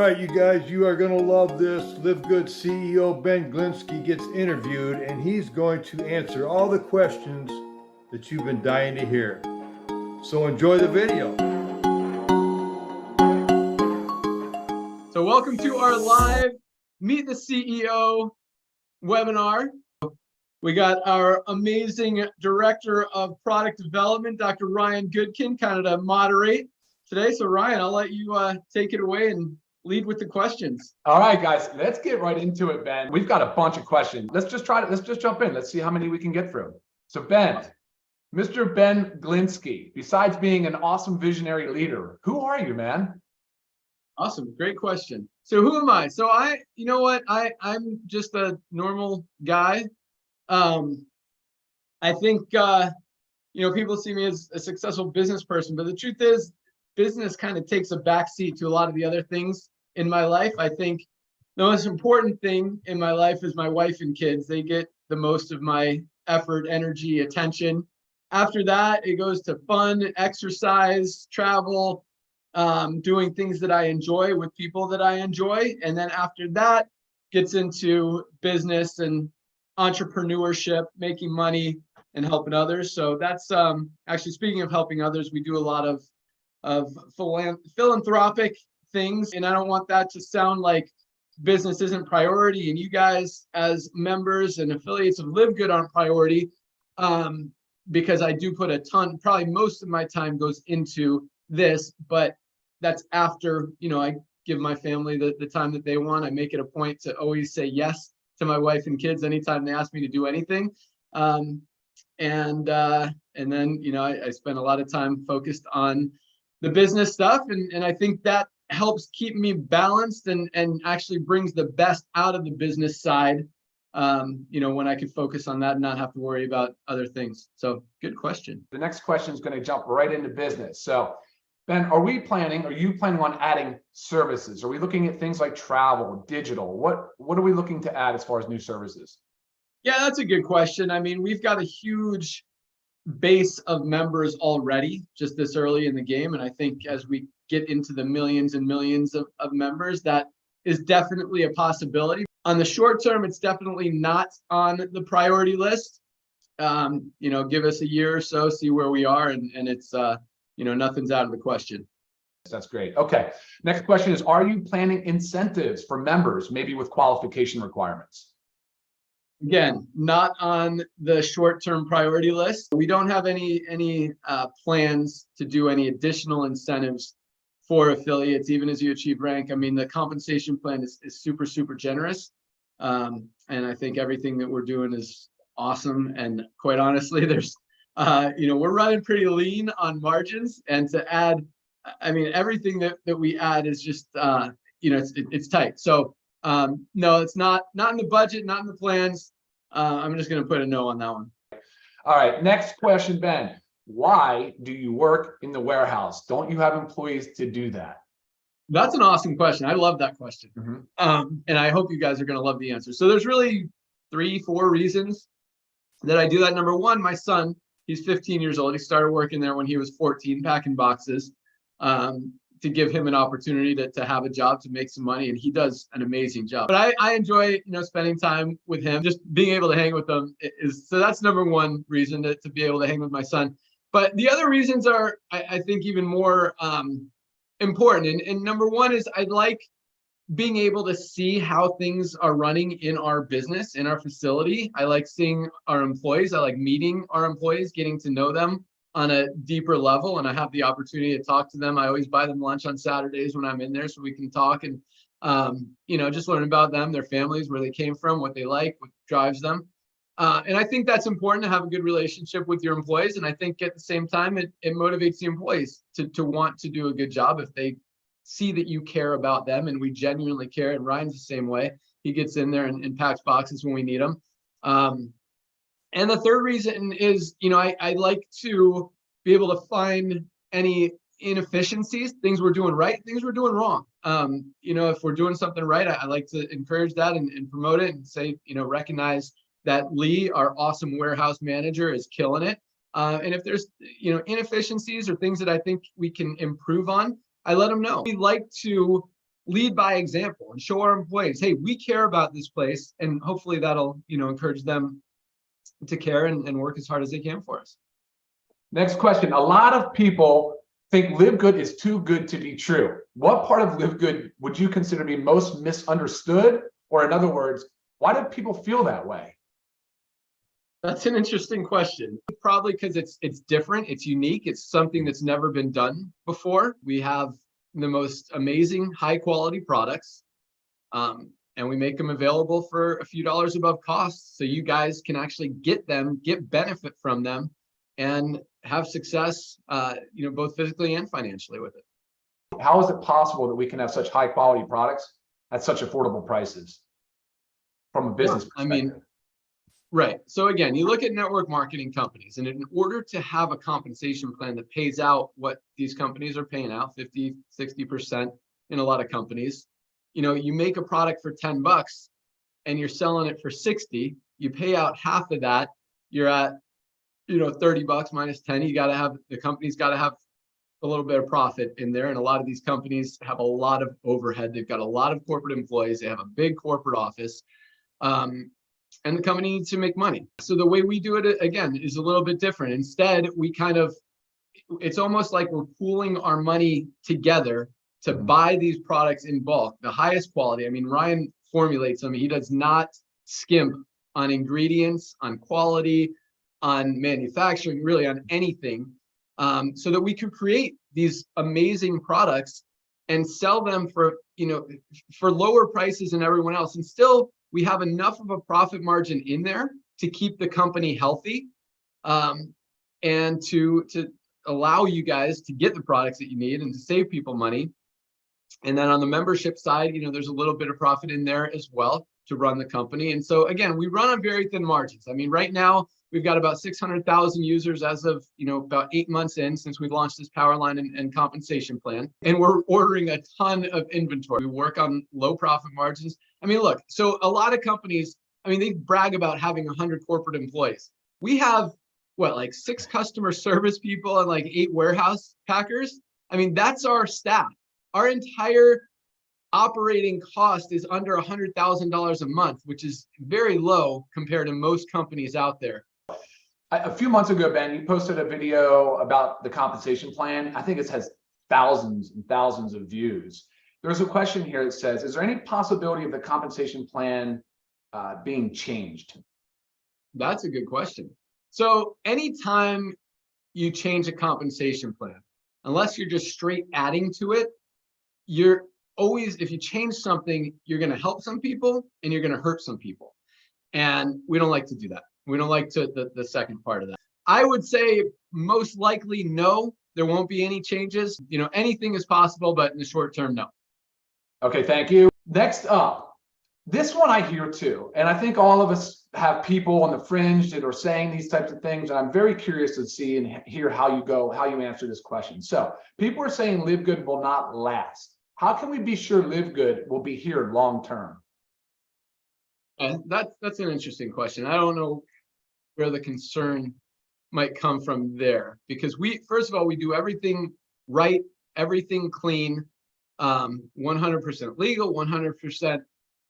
right, you guys, you are going to love this. LiveGood CEO Ben Glinsky gets interviewed, and he's going to answer all the questions that you've been dying to hear. So enjoy the video. So welcome to our live Meet the CEO webinar. We got our amazing Director of Product Development, Dr. Ryan Goodkin, kind of to moderate today. So Ryan, I'll let you take it away and lead with the questions. All right, guys, let's get right into it, Ben. We've got a bunch of questions. Let's just jump in. Let's see how many we can get through. So Ben, Mr. Ben Glinsky, besides being an awesome visionary leader, who are you, man? Awesome, great question. So who am I? So you know what? I'm just a normal guy. I think, people see me as a successful business person, but the truth is business kind of takes a backseat to a lot of the other things in my life. I think the most important thing in my life is my wife and kids. They get the most of my effort, energy, attention. After that, it goes to fun, exercise, travel, doing things that I enjoy with people that I enjoy. And then after that, gets into business and entrepreneurship, making money and helping others. So that's actually, speaking of helping others, we do a lot of philanthropic things. And I don't want that to sound like business isn't priority and you guys as members and affiliates of LiveGood aren't priority, because I do put a ton, probably most of my time goes into this, but that's after, I give my family the time that they want. I make it a point to always say yes to my wife and kids anytime they ask me to do anything. And then, I spend a lot of time focused on the business stuff. And I think that helps keep me balanced and actually brings the best out of the business side, when I can focus on that and not have to worry about other things. So good question. The next question is going to jump right into business. So Ben, are you planning on adding services? Are we looking at things like travel, digital? What are we looking to add as far as new services? Yeah, that's a good question. I mean, we've got a huge base of members already just this early in the game. And I think as we get into the millions and millions of members, that is definitely a possibility. On the short term, it's definitely not on the priority list. Give us a year or so, see where we are, and it's nothing's out of the question. That's great. Okay. Next question is, are you planning incentives for members, maybe with qualification requirements? Again, not on the short-term priority list. We don't have any plans to do any additional incentives for affiliates, even as you achieve rank. I mean, the compensation plan is super, super generous. And I think everything that we're doing is awesome. And quite honestly, there's we're running pretty lean on margins, and to add, I mean, everything that we add is just, it's tight. So no, it's not in the budget, not in the plans. I'm just going to put a no on that one. All right. Next question, Ben. Why do you work in the warehouse? Don't you have employees to do that? That's an awesome question. I love that question. Mm-hmm. And I hope you guys are going to love the answer. So there's really 3-4 reasons that I do that. Number one, my son, he's 15 years old. He started working there when he was 14, packing boxes, to give him an opportunity to have a job, to make some money. And he does an amazing job. But I enjoy, spending time with him, just being able to hang with him so that's number one reason to be able to hang with my son. But the other reasons are, I think, even more important. And number one is I like being able to see how things are running in our business, in our facility. I like seeing our employees. I like meeting our employees, getting to know them on a deeper level. And I have the opportunity to talk to them. I always buy them lunch on Saturdays when I'm in there so we can talk and, just learn about them, their families, where they came from, what they like, what drives them. And I think that's important to have a good relationship with your employees. And I think at the same time, it motivates the employees to want to do a good job if they see that you care about them, and we genuinely care. And Ryan's the same way. He gets in there and packs boxes when we need them. And the third reason is, I like to be able to find any inefficiencies, things we're doing right, things we're doing wrong. If we're doing something right, I like to encourage that and promote it and say, recognize that Lee, our awesome warehouse manager, is killing it. And if there's, inefficiencies or things that I think we can improve on, I let them know. We like to lead by example and show our employees, hey, we care about this place, and hopefully that'll, encourage them to care and work as hard as they can for us. Next question. A lot of people think LiveGood is too good to be true. What part of LiveGood would you consider to be most misunderstood? Or in other words, why do people feel that way? That's an interesting question. Probably because it's different, it's unique, it's something that's never been done before. We have the most amazing high quality products, and we make them available for a few dollars above cost, so you guys can actually get them, get benefit from them, and have success, both physically and financially with it. How is it possible that we can have such high quality products at such affordable prices from a business perspective? Right. So again, you look at network marketing companies, and in order to have a compensation plan that pays out what these companies are paying out, 50, 60% in a lot of companies, you make a product for $10 and you're selling it for 60, you pay out half of that, you're at, $30 minus 10, the company's got to have a little bit of profit in there. And a lot of these companies have a lot of overhead. They've got a lot of corporate employees. They have a big corporate office. And the company needs to make money. So the way we do it, again, is a little bit different. Instead, it's almost like we're pooling our money together to buy these products in bulk, the highest quality. I mean, Ryan formulates them. He does not skimp on ingredients, on quality, on manufacturing, really on anything, so that we can create these amazing products and sell them for lower prices than everyone else. And still, we have enough of a profit margin in there to keep the company healthy, and to allow you guys to get the products that you need and to save people money. And then on the membership side, there's a little bit of profit in there as well to run the company. And so again, we run on very thin margins. I mean, right now we've got about 600,000 users as of, about 8 months in since we've launched this power line and compensation plan. And we're ordering a ton of inventory. We work on low profit margins. I mean, look, so a lot of companies, they brag about having 100 corporate employees. We have like 6 customer service people and like 8 warehouse packers. That's our staff. Our entire operating cost is under $100,000 a month, which is very low compared to most companies out there. A few months ago, Ben, you posted a video about the compensation plan. I think it has thousands and thousands of views. There's a question here that says, is there any possibility of the compensation plan being changed? That's a good question. So anytime you change a compensation plan, unless you're just straight adding to it, you're always, if you change something, you're going to help some people and you're going to hurt some people. And we don't like to do that. We don't like the second part of that. I would say most likely no, there won't be any changes. Anything is possible, but in the short term, no. Okay, thank you. Next up, this one I hear too, and I think all of us have people on the fringe that are saying these types of things, and I'm very curious to see and hear how you answer this question. So people are saying LiveGood will not last. How can we be sure LiveGood will be here long term? That's an interesting question. I don't know where the concern might come from there, because first of all, we do everything right, everything clean, 100% legal, 100%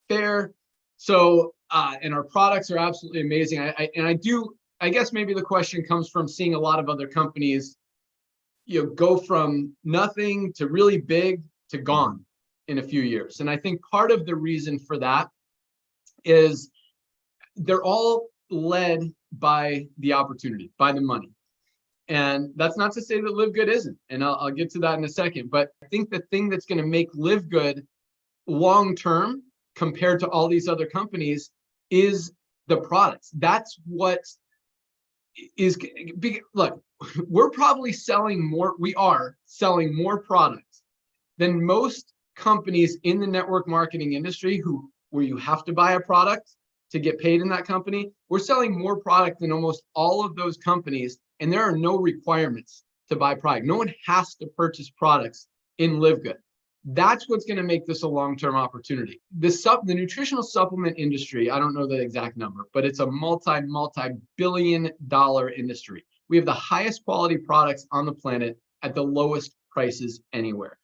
fair. So, and our products are absolutely amazing. I guess maybe the question comes from seeing a lot of other companies, go from nothing to really big to gone in a few years. And I think part of the reason for that is they're all led by the opportunity, by the money. And that's not to say that LiveGood isn't, and I'll get to that in a second. But I think the thing that's going to make LiveGood long term compared to all these other companies is the products. That's what is, look, we're probably selling more, we are selling more products than most companies in the network marketing industry where you have to buy a product to get paid in that company. We're selling more product than almost all of those companies, and there are no requirements to buy product. No one has to purchase products in LiveGood. That's what's going to make this a long-term opportunity. The nutritional supplement industry, I don't know the exact number, but it's a multi-billion dollar industry. We have the highest quality products on the planet at the lowest prices anywhere.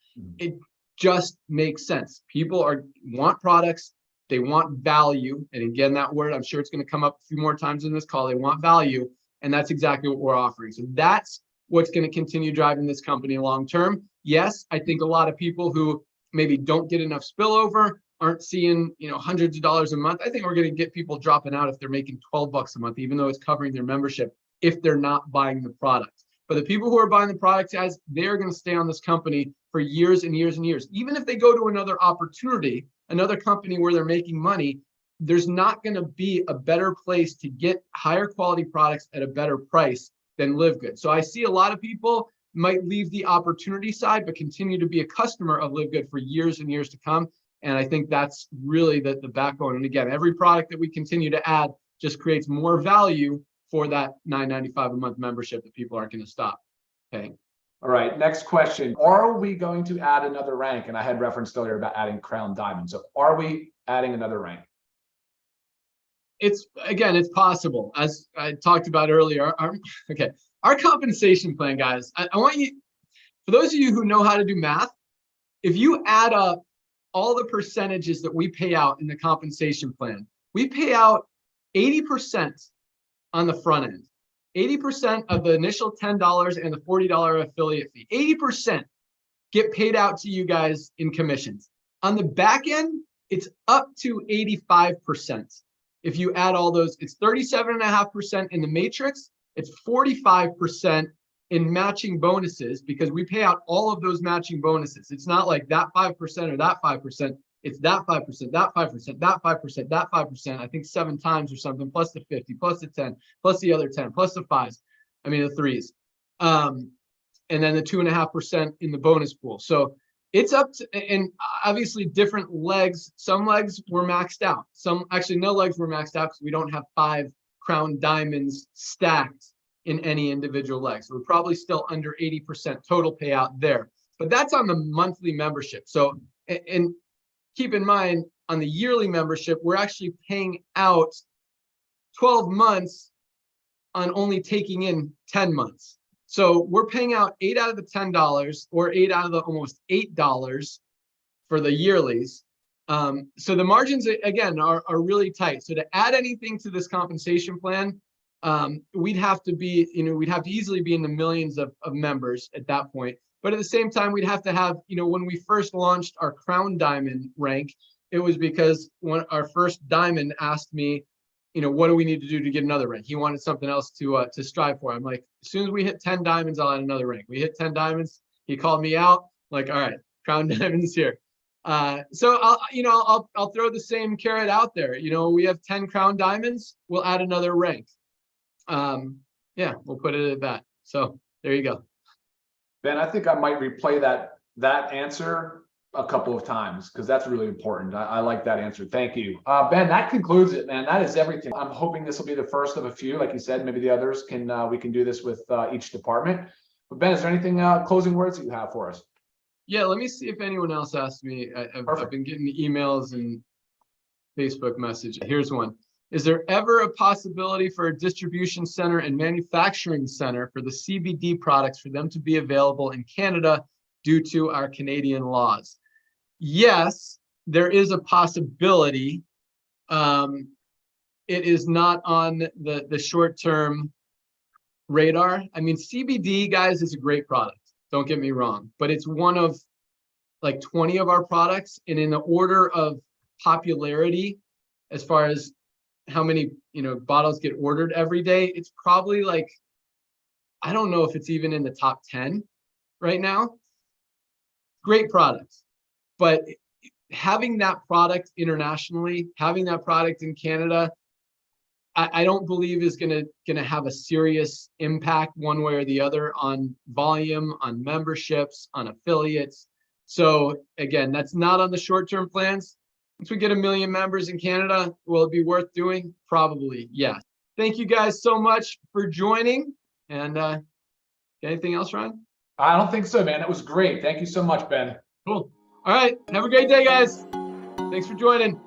just makes sense. People want products, they want value. And again, that word, I'm sure it's going to come up a few more times in this call. They want value. And that's exactly what we're offering. So that's what's going to continue driving this company long term. Yes, I think a lot of people who maybe don't get enough spillover, aren't seeing, hundreds of dollars a month. I think we're going to get people dropping out if they're making $12 a month, even though it's covering their membership, if they're not buying the product. But the people who are buying the product, guys, they're going to stay on this company for years and years and years. Even if they go to another opportunity, another company where they're making money, there's not going to be a better place to get higher quality products at a better price than LiveGood. So I see a lot of people might leave the opportunity side, but continue to be a customer of LiveGood for years and years to come. And I think that's really the backbone. And again, every product that we continue to add just creates more value for that $9.95 a month membership that people aren't going to stop paying. All right, next question. Are we going to add another rank? And I had referenced earlier about adding Crown Diamond. So are we adding another rank? It's possible. As I talked about earlier, our compensation plan, guys, I want you, for those of you who know how to do math, if you add up all the percentages that we pay out in the compensation plan, we pay out 80% on the front end, 80% of the initial $10 and the $40 affiliate fee, 80% get paid out to you guys in commissions. On the back end, it's up to 85%. If you add all those, it's 37.5% in the matrix. It's 45% in matching bonuses, because we pay out all of those matching bonuses. It's not like that 5% or that 5%. It's that 5%, that 5%, that 5%, that 5%. I think 7 times or something, plus the 50, plus the 10, plus the other 10, plus the 5s. I mean, the 3s. And then the 2.5% in the bonus pool. So it's up to, and obviously different legs. Some legs were maxed out. No legs were maxed out because we don't have 5 Crown Diamonds stacked in any individual leg. So we're probably still under 80% total payout there. But that's on the monthly membership. So, and keep in mind, on the yearly membership, we're actually paying out 12 months on only taking in 10 months. So we're paying out 8 out of the $10 or 8 out of the almost $8 for the yearlies. So the margins, again, are really tight. So to add anything to this compensation plan, we'd have to easily be in the millions of members at that point. But at the same time, we'd have to have, when we first launched our Crown Diamond rank, it was because when our first diamond asked me, what do we need to do to get another rank? He wanted something else to strive for. I'm like, as soon as we hit 10 diamonds, I'll add another rank. We hit 10 diamonds. He called me out, like, all right, Crown Diamond's here. So I'll throw the same carrot out there. We have 10 Crown Diamonds. We'll add another rank. Yeah, we'll put it at that. So there you go. Ben, I think I might replay that answer a couple of times, because that's really important. I like that answer. Thank you. Ben, that concludes it, man. That is everything. I'm hoping this will be the first of a few. Like you said, maybe the others we can do this with each department. But Ben, is there anything closing words that you have for us? Yeah, let me see if anyone else asked me. I've been getting the emails and Facebook message. Here's one. Is there ever a possibility for a distribution center and manufacturing center for the CBD products for them to be available in Canada due to our Canadian laws? Yes, there is a possibility. It is not on the short-term radar. I mean, CBD, guys, is a great product. Don't get me wrong, but it's one of like 20 of our products. And in the order of popularity, as far as how many bottles get ordered every day, it's probably like, I don't know if it's even in the top 10 right now. Great products, but having that product internationally, having that product in Canada, I don't believe is gonna have a serious impact one way or the other on volume, on memberships, on affiliates. So again, that's not on the short-term plans. Once we get 1 million members in Canada, will it be worth doing? Probably, yes. Thank you guys so much for joining. And anything else, Ryan? I don't think so, man. It was great. Thank you so much, Ben. Cool. All right. Have a great day, guys. Thanks for joining.